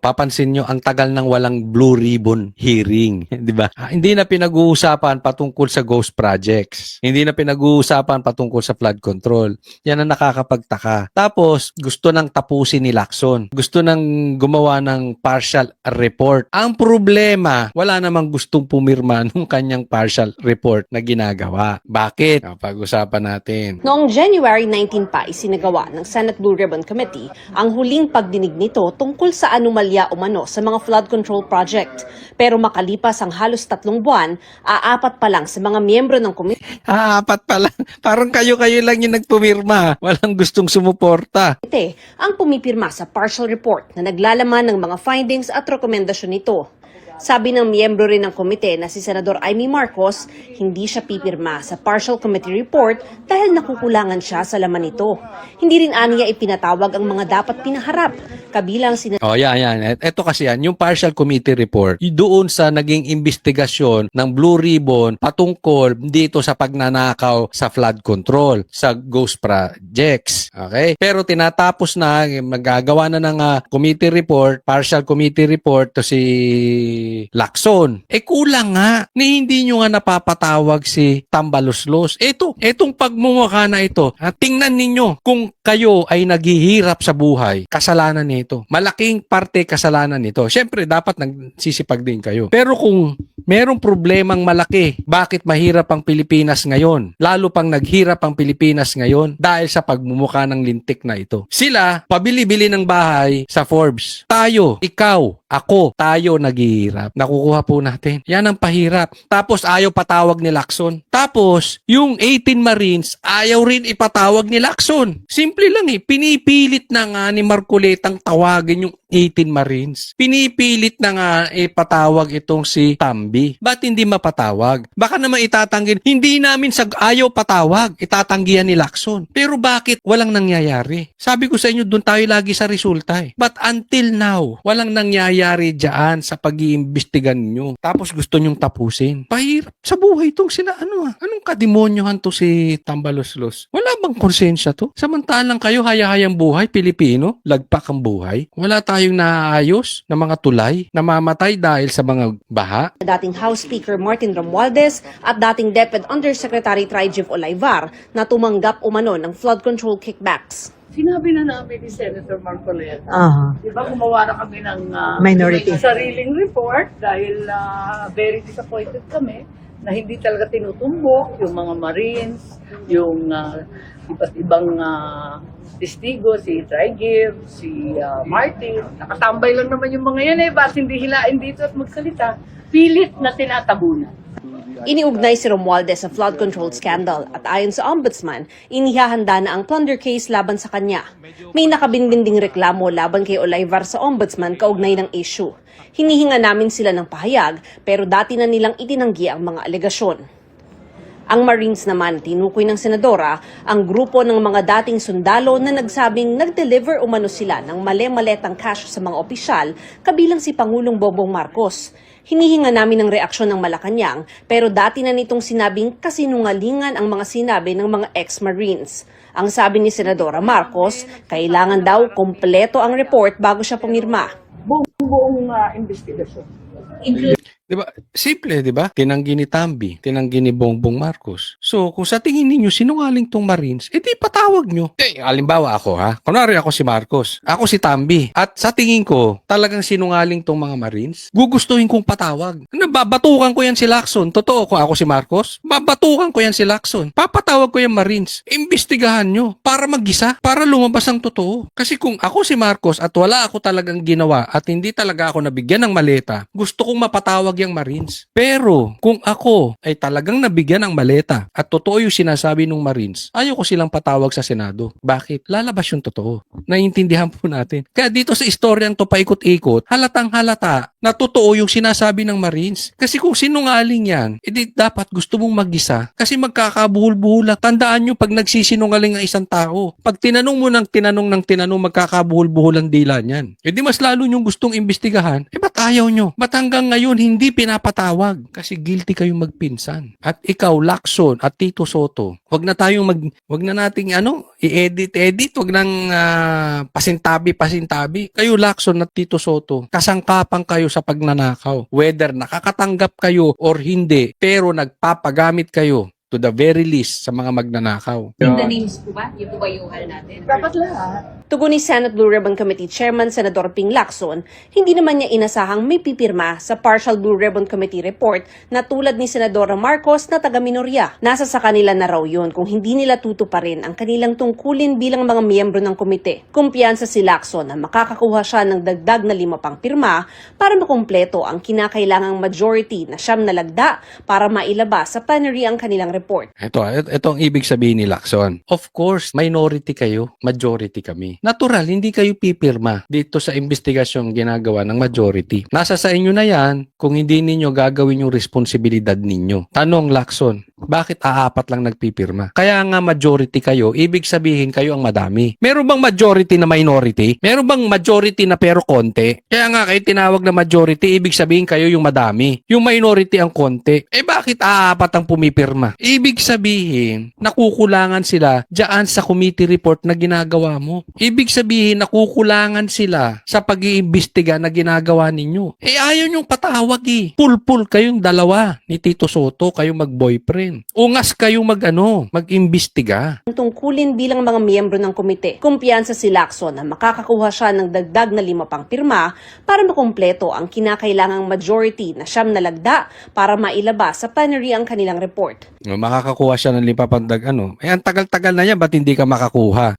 papansin nyo, ang tagal ng walang Blue Ribbon hearing. Di ba? Hindi na pinag-uusapan patungkol sa ghost projects. Hindi na pinag-uusapan patungkol sa flood control. Yan ang nakakapagtaka. Tapos, gusto nang tapusin ni Lacson. Gusto nang gumawa ng partial report. Ang problema, wala namang gustong pumirma nung kanyang partial report na ginagawa. Bakit? Pag-usapan natin. Noong January 19 pa, isinagawa ng Senate Blue Ribbon Committee ang huling pagdinig nito tungkol sa anomalya umano sa mga flood control project. Pero makalipas ang halos 3 buwan, aapat pa lang sa mga miyembro ng komite Apat pa lang. Parang kayo-kayo lang yung nagpumirma. Walang gustong sumuporta. ang pumipirma sa partial report na naglalaman ng mga findings at rekomendasyon nito. Sabi ng miyembro rin ng komite na si Senador Amy Marcos, hindi siya pipirma sa partial committee report dahil nakukulangan siya sa laman nito. Hindi rin aniya ipinatawag ang mga dapat pinaharap, kabilang si Yan. Ito kasi yan, yung partial committee report, doon sa naging investigasyon ng Blue Ribbon patungkol dito sa pagnanakaw sa flood control, sa ghost projects. Okay? Pero tinatapos na, magagawa na ng committee report, partial committee report to si Lacson. Kulang nga ni hindi nyo nga napapatawag si Tambaloslos. Etong pagmumukha na ito, tingnan ninyo kung kayo ay naghihirap sa buhay, kasalanan nito. Malaking parte kasalanan nito. Siyempre, dapat nagsisipag din kayo. Pero kung merong problemang malaki, bakit mahirap ang Pilipinas ngayon? Lalo pang naghirap ang Pilipinas ngayon dahil sa pagmumukha ng lintik na ito. Sila, pabili-bili ng bahay sa Forbes. Tayo, ikaw, ako, tayo naghihirap. Nakukuha po natin. Yan ang pahirap. Tapos ayaw patawag ni Lacson. Tapos, yung 18 Marines, ayaw rin ipatawag ni Lacson. Simple lang pinipilit na nga ni Marcoletang tawagin yung 18 Marines. Pinipilit na nga ipatawag itong si Tambi. Ba't hindi mapatawag? Baka naman itatanggi. Hindi namin ayaw patawag. Itatanggihan ni Lacson. Pero bakit walang nangyayari? Sabi ko sa inyo, doon tayo lagi sa resulta But until now, walang nangyayari dyan sa pag-iimbestigan nyo. Tapos gusto nyong tapusin. Pahirap sa buhay itong sila. Anong kademonyohan to si Tambaloslos? Wala bang konsensya to? Samantalang kayo hayahayang buhay, Pilipino, lagpak ang buhay. Wala tayong naayos na mga tulay, namamatay dahil sa mga baha. dating House Speaker Martin Romualdez at dating DepEd Undersecretary Trijib Olaivar na tumanggap umano ng flood control kickbacks. Sinabi na namin ni Senator Marcoleta. Di ba gumawa na kami ng Minority. sariling report dahil very disappointed kami na hindi talaga tinutumbok yung mga Marines, yung iba't ibang testigo, si Trijib, si Martin. Nakatambay lang naman yung mga yan ba't hindi hilain dito at magsalita? Pilit na tinatabunan. Iniugnay si Romualdez sa flood control scandal at ayon sa ombudsman, inihahanda na ang plunder case laban sa kanya. May nakabinbinding reklamo laban kay Olaivar sa ombudsman kaugnay ng issue. Hinihinga namin sila ng pahayag pero dati na nilang itinanggi ang mga alegasyon. Ang Marines naman, tinukoy ng senadora ang grupo ng mga dating sundalo na nagsabing nag-deliver umano sila ng male-maletang cash sa mga opisyal, kabilang si Pangulong Bongbong Marcos. Hinihinga namin ng reaksyon ng Malacanang pero dati na nitong sinabing kasinungalingan ang mga sinabi ng mga ex-Marines. Ang sabi ni Senadora Marcos, kailangan daw kompleto ang report bago siya pumirma. Buong investigasyon. Diba? Simple, diba? Tinanggi ni Tambi, tinanggi ni Bongbong Marcos. So, kung sa tingin ninyo sinungaling tong Marines, di patawag nyo. Halimbawa ako kunwari ako si Marcos, ako si Tambi, at sa tingin ko, talagang sinungaling tong mga Marines, gugustuhin kong patawag. Babatukan ko yan si Lacson. Totoo ko ako si Marcos, babatukan ko yan si Lacson. Papatawag ko yan Marines. Imbestigahan nyo para mag-isa, para lumabas ang totoo. Kasi kung ako si Marcos at wala ako talagang ginawa at hindi talaga ako nabigyan ng maleta, gusto kong mapatawag yung Marines. Pero kung ako ay talagang nabigyan ng maleta at totoo yung sinasabi ng Marines, ayaw ko silang patawag sa Senado. Bakit? Lalabas yung totoo. Naiintindihan po natin. Kaya dito sa istoryang to paikot-ikot, halatang halata na totoo yung sinasabi ng Marines. Kasi kung sinungaling yan, edi dapat gusto mong mag-isa kasi magkakabuhol-buhol. Tandaan nyo pag nagsisinungaling ang isang tao, pag tinanong mo ng tinanong, magkakabuhol-buhol ang dila niyan. Edi mas lalo nyong gustong imbestigahan, ba't ayaw nyo? Ba't hanggang ngayon hindi Hindi pinapatawag kasi guilty kayong magpinsan. At ikaw, Lacson at Tito Soto, wag na nating i-edit, wag nang pasintabi. Kayo, Lacson at Tito Soto, kasangkapan kayo sa pagnanakaw. Whether nakakatanggap kayo or hindi, pero nagpapagamit kayo to the very least sa mga magnanakaw. In the names po ba? Yung po ba yung natin? Dapat lahat. Tugon ni Senate Blue Ribbon Committee Chairman Senador Ping Lacson, hindi naman niya inasahang may pipirma sa Partial Blue Ribbon Committee report na tulad ni Senadora Marcos na taga-minorya. Nasa sa kanila na raw yun kung hindi nila tutuparin ang kanilang tungkulin bilang mga miyembro ng komite. Kumpiyansa si Lacson na makakakuha siya ng dagdag na 5 pang pirma para makumpleto ang kinakailangang majority na 9 na lagda para mailabas sa plenary ang kanilang report. Ito ang ibig sabihin ni Lacson. Of course, minority kayo, majority kami. Natural, hindi kayo pipirma dito sa investigasyong ginagawa ng majority. Nasa sa inyo na yan kung hindi ninyo gagawin yung responsibilidad ninyo. Tanong, Lacson, bakit aapat lang nagpipirma? Kaya nga majority kayo, ibig sabihin kayo ang madami. Meron bang majority na minority? Meron bang majority na pero konti? Kaya nga kayo tinawag na majority, ibig sabihin kayo yung madami. Yung minority ang konti. Bakit aapat ang pumipirma? Ibig sabihin, nakukulangan sila diyan sa committee report na ginagawa mo. Ibig sabihin, nakukulangan sila sa pag-iimbestiga na ginagawa ninyo. Ayaw nyong patawag eh. Pulpul kayong dalawa ni Tito Soto, kayong mag-boyfriend. Ungas kayong mag-imbestiga. Ang tungkulin bilang mga miyembro ng komite. Kumpiyansa si Lacson na makakakuha siya ng dagdag na 5 pang pirma para makumpleto ang kinakailangang majority na 9 na lagda para mailabas sa plenary ang kanilang report. Makakakuha siya ng lipapagdag ang tagal-tagal na yan, ba't hindi ka makakuha?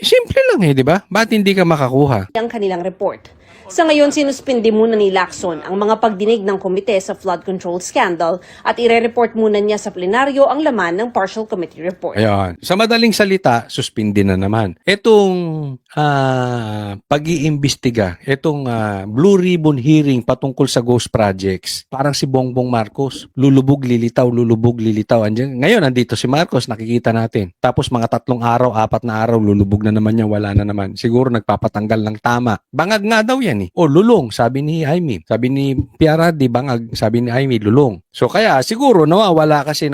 Simple lang di ba? Ba't hindi ka makakuha? Ang kanilang report. Sa ngayon, sinuspindi muna ni Lacson ang mga pagdinig ng komite sa flood control scandal at ire-report muna niya sa plenaryo ang laman ng partial committee report. Ayan. Sa madaling salita, suspindi na naman. Itong pag-iimbestiga, itong Blue Ribbon hearing patungkol sa ghost projects, parang si Bongbong Marcos, lulubog, lilitaw. Andiyan. Ngayon, nandito si Marcos, nakikita natin. Tapos mga 3 araw, 4 na araw, lulubog na naman niya, wala na naman. Siguro nagpapatanggal ng tama. Bangag nga daw yan eh. O lulong, sabi ni Jaime. Sabi ni Piara, di bangag, sabi ni Jaime, lulong. So kaya siguro nawawala kasi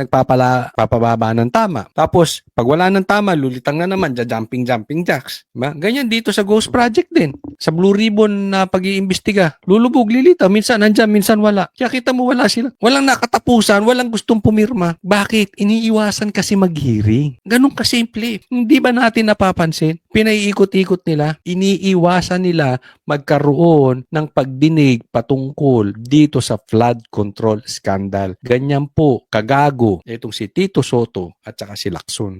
papababa ng tama. Tapos pag wala ng tama, lulitang na naman, jumping jacks. Diba? Ganyan dito sa Ghost Project din. Sa Blue Ribbon na pag-iimbestiga, lulubog, lilitaw, minsan nandyan, minsan wala. Kaya kita mo wala sila. Walang nakatapusan, walang gustong pumirma. Bakit? Iniiwasan kasi mag-hearing. Ganun kasimple. Hindi ba natin napapansin? Pinaiikot-ikot nila, iniiwasan nila magkaroon ng pagdinig patungkol dito sa flood control scandal. Ganyan po, kagago, itong si Tito Soto at saka si Lacson.